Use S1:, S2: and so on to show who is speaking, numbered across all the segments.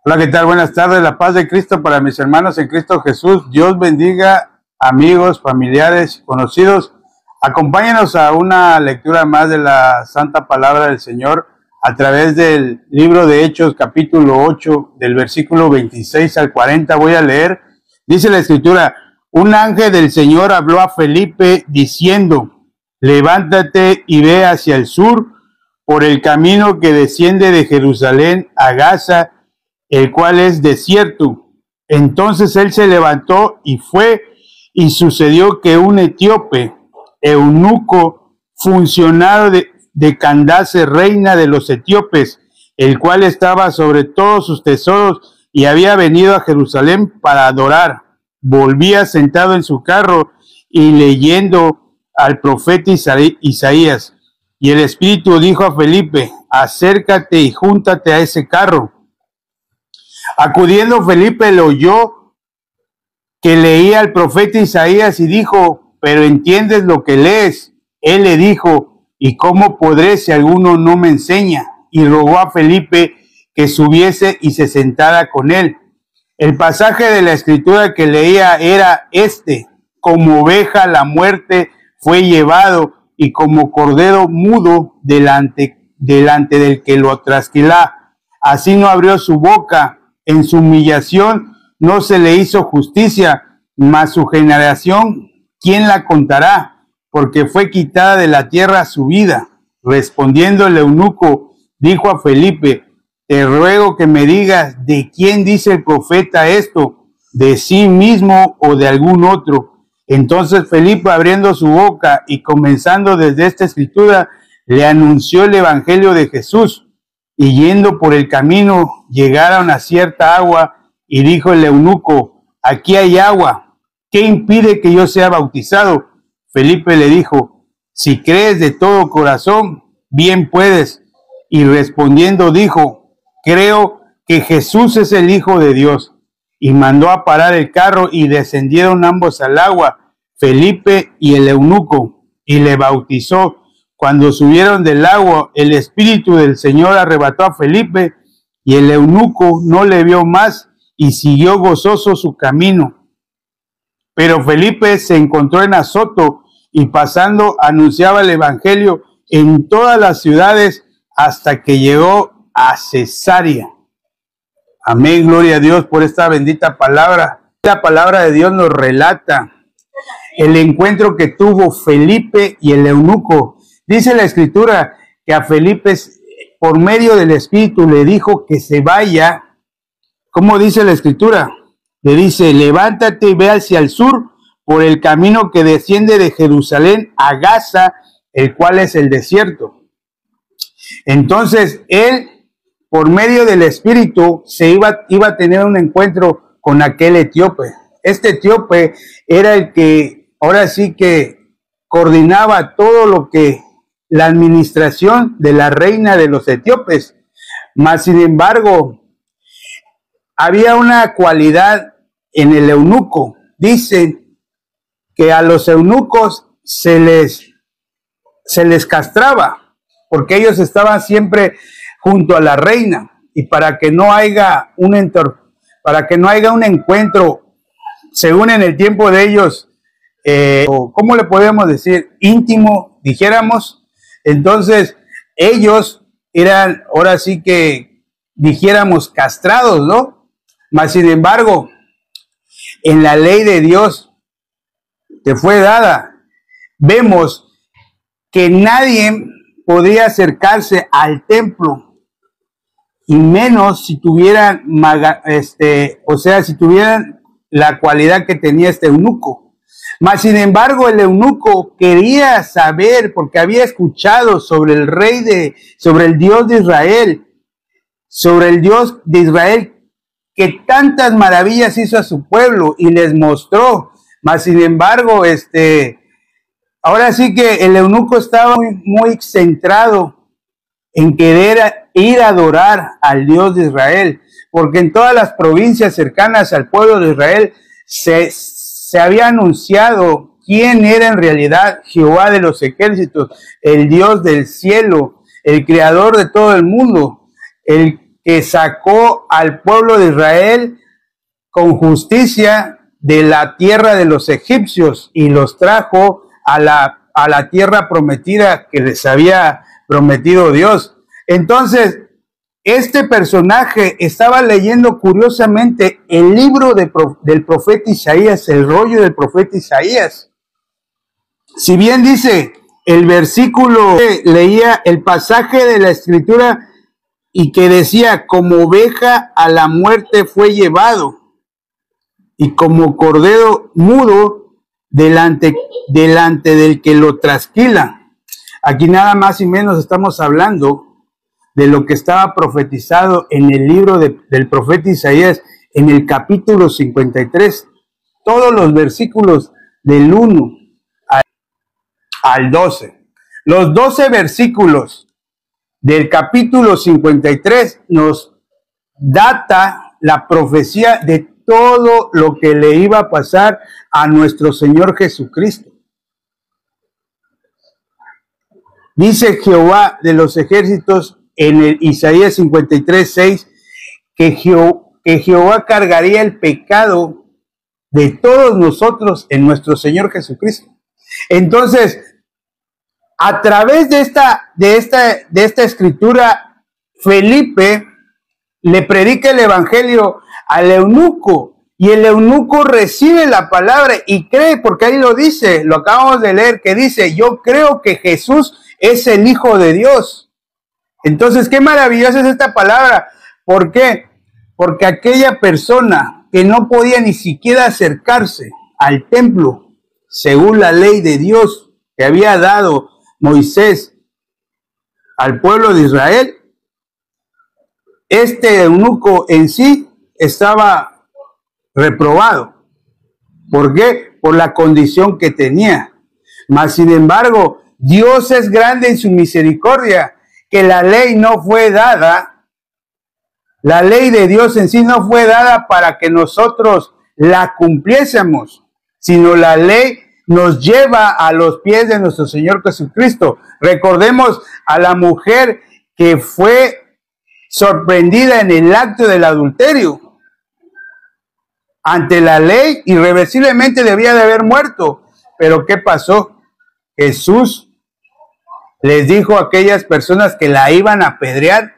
S1: Hola, ¿qué tal? Buenas tardes. La paz de Cristo para mis hermanos en Cristo Jesús. Dios bendiga, amigos, familiares, conocidos. Acompáñenos a una lectura más de la Santa Palabra del Señor a través del libro de Hechos, capítulo 8, del versículo 26 al 40. Voy a leer. Dice la Escritura: un ángel del Señor habló a Felipe diciendo: levántate y ve hacia el sur por el camino que desciende de Jerusalén a Gaza, el cual es desierto. Entonces él se levantó y fue, y sucedió que un etíope, eunuco, funcionario de Candace, reina de los etíopes, el cual estaba sobre todos sus tesoros y había venido a Jerusalén para adorar, volvía sentado en su carro y leyendo al profeta Isaías. Y el Espíritu dijo a Felipe: acércate y júntate a ese carro. Acudiendo Felipe le oyó que leía al profeta Isaías y dijo: ¿pero entiendes lo que lees? Él le dijo: ¿y cómo podré si alguno no me enseña? Y rogó a Felipe que subiese y se sentara con él. El pasaje de la Escritura que leía era este: como oveja la muerte fue llevado, y como cordero mudo delante del que lo trasquilá. Así no abrió su boca. En su humillación no se le hizo justicia, mas su generación, ¿quién la contará? Porque fue quitada de la tierra su vida. Respondiendo el eunuco, dijo a Felipe: te ruego que me digas, ¿de quién dice el profeta esto? ¿De sí mismo o de algún otro? Entonces Felipe, abriendo su boca y comenzando desde esta escritura, le anunció el evangelio de Jesús. Y yendo por el camino, llegaron a cierta agua, y dijo el eunuco: aquí hay agua, ¿qué impide que yo sea bautizado? Felipe le dijo: si crees de todo corazón, bien puedes. Y respondiendo dijo: creo que Jesús es el Hijo de Dios. Y mandó a parar el carro, y descendieron ambos al agua, Felipe y el eunuco, y le bautizó. Cuando subieron del agua, el Espíritu del Señor arrebató a Felipe, y el eunuco no le vio más, y siguió gozoso su camino. Pero Felipe se encontró en Azoto, y pasando anunciaba el evangelio en todas las ciudades hasta que llegó a Cesarea. Amén, gloria a Dios por esta bendita palabra. La palabra de Dios nos relata el encuentro que tuvo Felipe y el eunuco. Dice la Escritura que a Felipe, por medio del Espíritu, le dijo que se vaya. ¿Cómo dice la Escritura? Le dice: levántate y ve hacia el sur por el camino que desciende de Jerusalén a Gaza, el cual es el desierto. Entonces él, por medio del Espíritu, iba a tener un encuentro con aquel etíope. Este etíope era el que ahora sí que coordinaba todo lo que la administración de la reina de los etíopes. Mas sin embargo, había una cualidad en el eunuco. Dicen que a los eunucos se les castraba, porque ellos estaban siempre junto a la reina, y para que no haya un encuentro, según en el tiempo de ellos, ¿cómo le podemos decir? Íntimo, dijéramos. Entonces, ellos eran, ahora sí que dijéramos, castrados, ¿no? Mas, sin embargo, en la ley de Dios que fue dada, vemos que nadie podría acercarse al templo, y menos si tuvieran, si tuvieran la cualidad que tenía este eunuco. Mas, sin embargo, el eunuco quería saber, porque había escuchado sobre el Dios de Israel, que tantas maravillas hizo a su pueblo y les mostró. Mas, sin embargo, ahora sí que el eunuco estaba muy centrado en querer ir a adorar al Dios de Israel, porque en todas las provincias cercanas al pueblo de Israel se había anunciado quién era en realidad Jehová de los ejércitos, el Dios del cielo, el creador de todo el mundo, el que sacó al pueblo de Israel con justicia de la tierra de los egipcios y los trajo a la tierra prometida que les había prometido Dios. Entonces, este personaje estaba leyendo curiosamente el libro del profeta Isaías, el rollo del profeta Isaías. Si bien dice el versículo, leía el pasaje de la escritura y que decía, como oveja a la muerte fue llevado, y como cordero mudo delante del que lo trasquila. Aquí nada más y menos estamos hablando de lo que estaba profetizado en el libro del profeta Isaías, en el capítulo 53, todos los versículos del 1 al 12. Los 12 versículos del capítulo 53 nos data la profecía de todo lo que le iba a pasar a nuestro Señor Jesucristo. Dice Jehová de los ejércitos en el Isaías 53:6 que Jehová cargaría el pecado de todos nosotros en nuestro Señor Jesucristo. Entonces, a través de esta escritura, Felipe le predica el evangelio al eunuco, y el eunuco recibe la palabra y cree, porque ahí lo dice, lo acabamos de leer, que dice, yo creo que Jesús es el Hijo de Dios. Entonces, qué maravillosa es esta palabra. ¿Por qué? Porque aquella persona que no podía ni siquiera acercarse al templo, según la ley de Dios que había dado Moisés al pueblo de Israel, este eunuco en sí estaba reprobado. ¿Por qué? Por la condición que tenía. Mas, sin embargo, Dios es grande en su misericordia, que la ley no fue dada, la ley de Dios en sí no fue dada para que nosotros la cumpliésemos, sino la ley nos lleva a los pies de nuestro Señor Jesucristo. Recordemos a la mujer que fue sorprendida en el acto del adulterio. Ante la ley, irreversiblemente debía de haber muerto. Pero ¿qué pasó? Jesús les dijo a aquellas personas que la iban a apedrear,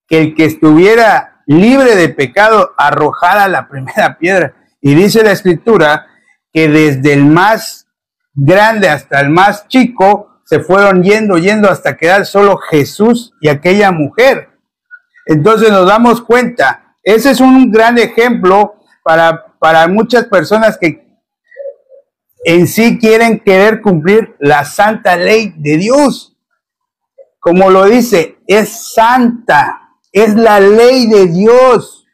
S1: que el que estuviera libre de pecado arrojara la primera piedra. Y dice la Escritura que desde el más grande hasta el más chico se fueron yendo hasta quedar solo Jesús y aquella mujer. Entonces nos damos cuenta, ese es un gran ejemplo para muchas personas que en sí quieren querer cumplir la santa ley de Dios. Como lo dice, es santa, es la ley de Dios.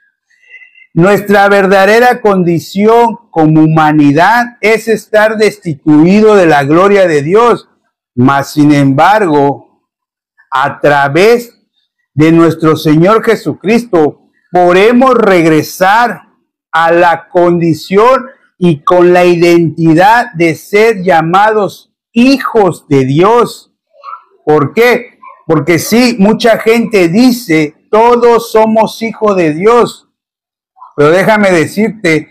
S1: Nuestra verdadera condición como humanidad es estar destituido de la gloria de Dios. Mas, sin embargo, a través de nuestro Señor Jesucristo, podemos regresar a la condición y con la identidad de ser llamados hijos de Dios. ¿Por qué? Porque sí, mucha gente dice, todos somos hijos de Dios. Pero déjame decirte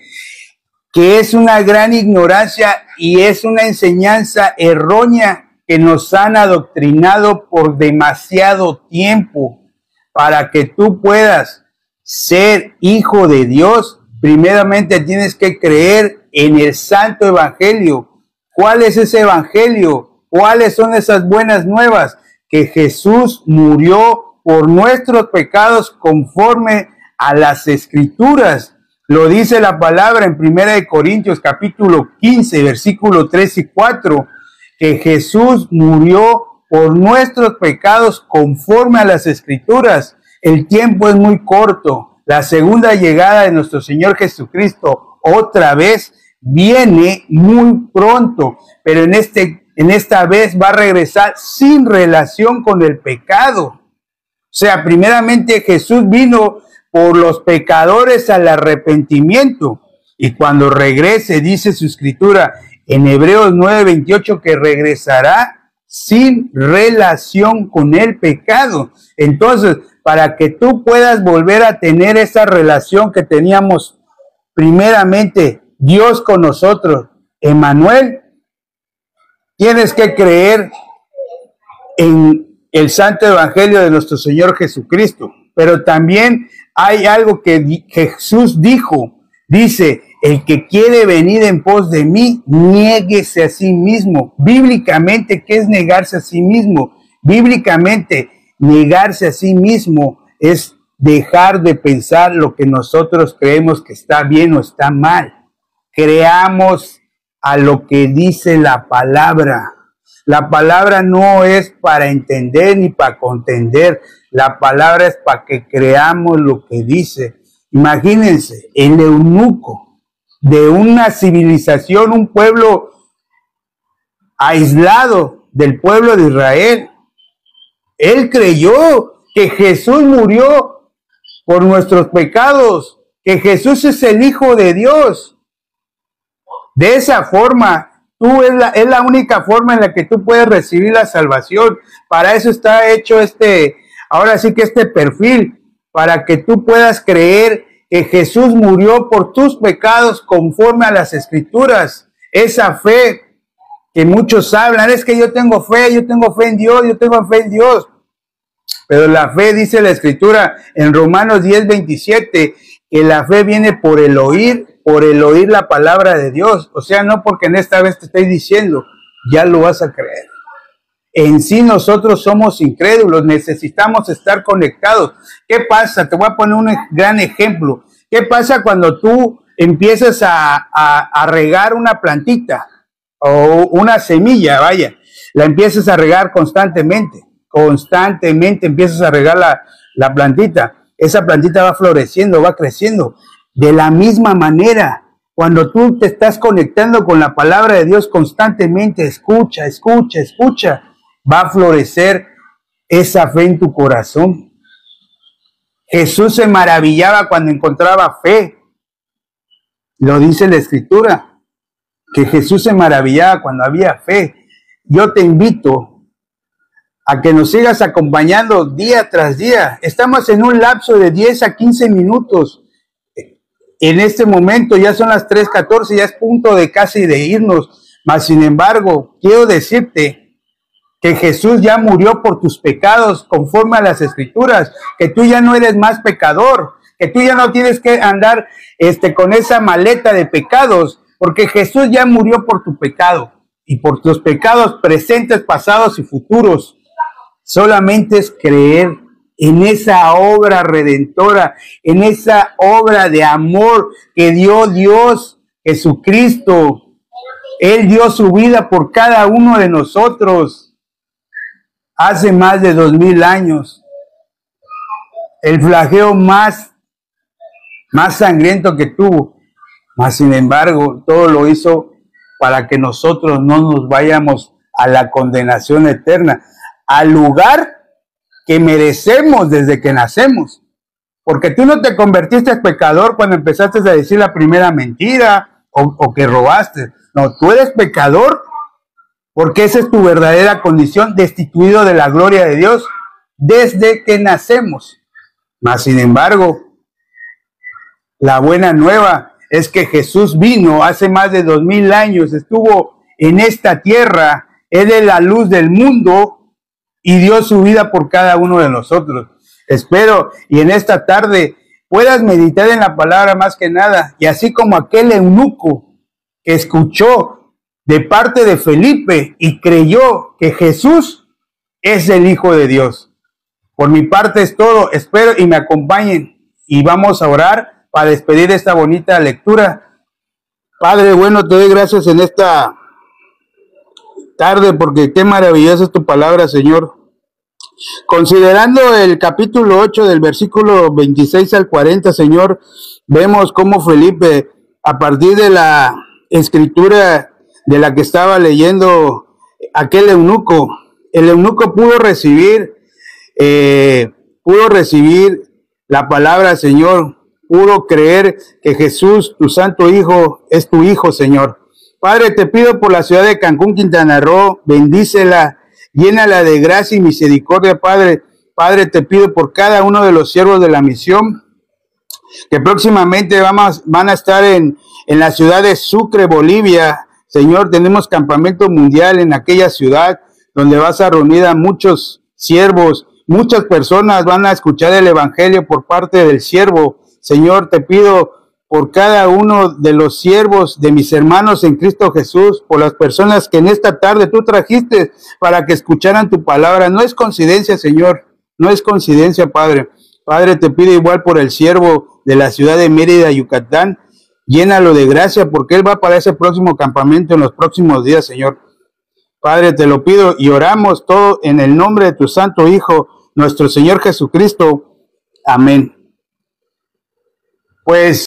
S1: que es una gran ignorancia y es una enseñanza errónea que nos han adoctrinado por demasiado tiempo. Para que tú puedas ser hijo de Dios, primeramente tienes que creer en el santo evangelio. ¿Cuál es ese evangelio? ¿Cuáles son esas buenas nuevas? Que Jesús murió por nuestros pecados conforme a las Escrituras. Lo dice la palabra en 1 Corintios capítulo 15, versículo 3 y 4, que Jesús murió por nuestros pecados conforme a las Escrituras. El tiempo es muy corto. La segunda llegada de nuestro Señor Jesucristo otra vez viene muy pronto, pero en esta vez va a regresar sin relación con el pecado. O sea, primeramente Jesús vino por los pecadores al arrepentimiento, y cuando regrese, dice su Escritura en Hebreos 9:28, que regresará sin relación con el pecado. Entonces, para que tú puedas volver a tener esa relación que teníamos primeramente Dios con nosotros, Emmanuel. Tienes que creer en el Santo Evangelio de nuestro Señor Jesucristo. Pero también hay algo que Jesús dijo. Dice, el que quiere venir en pos de mí, niéguese a sí mismo. Bíblicamente, ¿qué es negarse a sí mismo? Bíblicamente, negarse a sí mismo es dejar de pensar lo que nosotros creemos que está bien o está mal. Creamos a lo que dice la palabra. La palabra no es para entender ni para contender. La palabra es para que creamos lo que dice. Imagínense, el eunuco de una civilización, un pueblo aislado del pueblo de Israel. Él creyó que Jesús murió por nuestros pecados, que Jesús es el Hijo de Dios. De esa forma, es la única forma en la que tú puedes recibir la salvación. Para eso está hecho ahora sí que este perfil, para que tú puedas creer que Jesús murió por tus pecados conforme a las Escrituras. Esa fe que muchos hablan, es que yo tengo fe en Dios, yo tengo fe en Dios. Pero la fe, dice la Escritura en Romanos 10:27, que la fe viene por el oír la palabra de Dios. O sea, no porque en esta vez te estoy diciendo, ya lo vas a creer. En sí nosotros somos incrédulos, necesitamos estar conectados. ¿Qué pasa? Te voy a poner un gran ejemplo. ¿Qué pasa cuando tú empiezas a regar una plantita o una semilla, vaya? La empiezas a regar constantemente empiezas a regar la plantita. Esa plantita va floreciendo, va creciendo. De la misma manera, cuando tú te estás conectando con la palabra de Dios constantemente, escucha, va a florecer esa fe en tu corazón. Jesús se maravillaba cuando encontraba fe. Lo dice la Escritura, que Jesús se maravillaba cuando había fe. Yo te invito a que nos sigas acompañando día tras día. Estamos en un lapso de 10 a 15 minutos. En este momento ya son las 3:14, ya es punto de casi de irnos. Mas sin embargo, quiero decirte que Jesús ya murió por tus pecados conforme a las Escrituras, que tú ya no eres más pecador, que tú ya no tienes que andar con esa maleta de pecados, porque Jesús ya murió por tu pecado y por tus pecados presentes, pasados y futuros. Solamente es creer en esa obra redentora, en esa obra de amor que dio Dios Jesucristo. Él dio su vida por cada uno de nosotros hace más de 2000 años. El flagelo más sangriento que tuvo. Mas sin embargo, todo lo hizo para que nosotros no nos vayamos a la condenación eterna, al lugar que merecemos desde que nacemos. Porque tú no te convertiste en pecador cuando empezaste a decir la primera mentira o que robaste. No, tú eres pecador porque esa es tu verdadera condición, destituido de la gloria de Dios desde que nacemos. Mas sin embargo, la buena nueva es que Jesús vino hace más de 2000 años, estuvo en esta tierra, Él es la luz del mundo y dio su vida por cada uno de nosotros. Espero y en esta tarde puedas meditar en la palabra más que nada, y así como aquel eunuco que escuchó de parte de Felipe y creyó que Jesús es el Hijo de Dios. Por mi parte es todo, espero y me acompañen y vamos a orar para despedir esta bonita lectura. Padre bueno, te doy gracias en esta tarde porque qué maravillosa es tu palabra, Señor. Considerando el capítulo 8 del versículo 26 al 40, Señor, vemos cómo Felipe, a partir de la escritura de la que estaba leyendo aquel eunuco, el eunuco pudo recibir la palabra, Señor, pudo creer que Jesús, tu santo Hijo, es tu Hijo, Señor. Padre, te pido por la ciudad de Cancún, Quintana Roo, bendícela, llénala de gracia y misericordia, Padre, Padre, te pido por cada uno de los siervos de la misión, que próximamente van a estar en la ciudad de Sucre, Bolivia. Señor, tenemos campamento mundial en aquella ciudad donde vas a reunir a muchos siervos, muchas personas van a escuchar el evangelio por parte del siervo. Señor, te pido por cada uno de los siervos de mis hermanos en Cristo Jesús, por las personas que en esta tarde tú trajiste para que escucharan tu palabra. No es coincidencia, Señor, no es coincidencia, Padre. Padre, te pido igual por el siervo de la ciudad de Mérida, Yucatán. Llénalo de gracia porque él va para ese próximo campamento en los próximos días, Señor. Padre, te lo pido y oramos todo en el nombre de tu Santo Hijo, nuestro Señor Jesucristo. Amén. Pues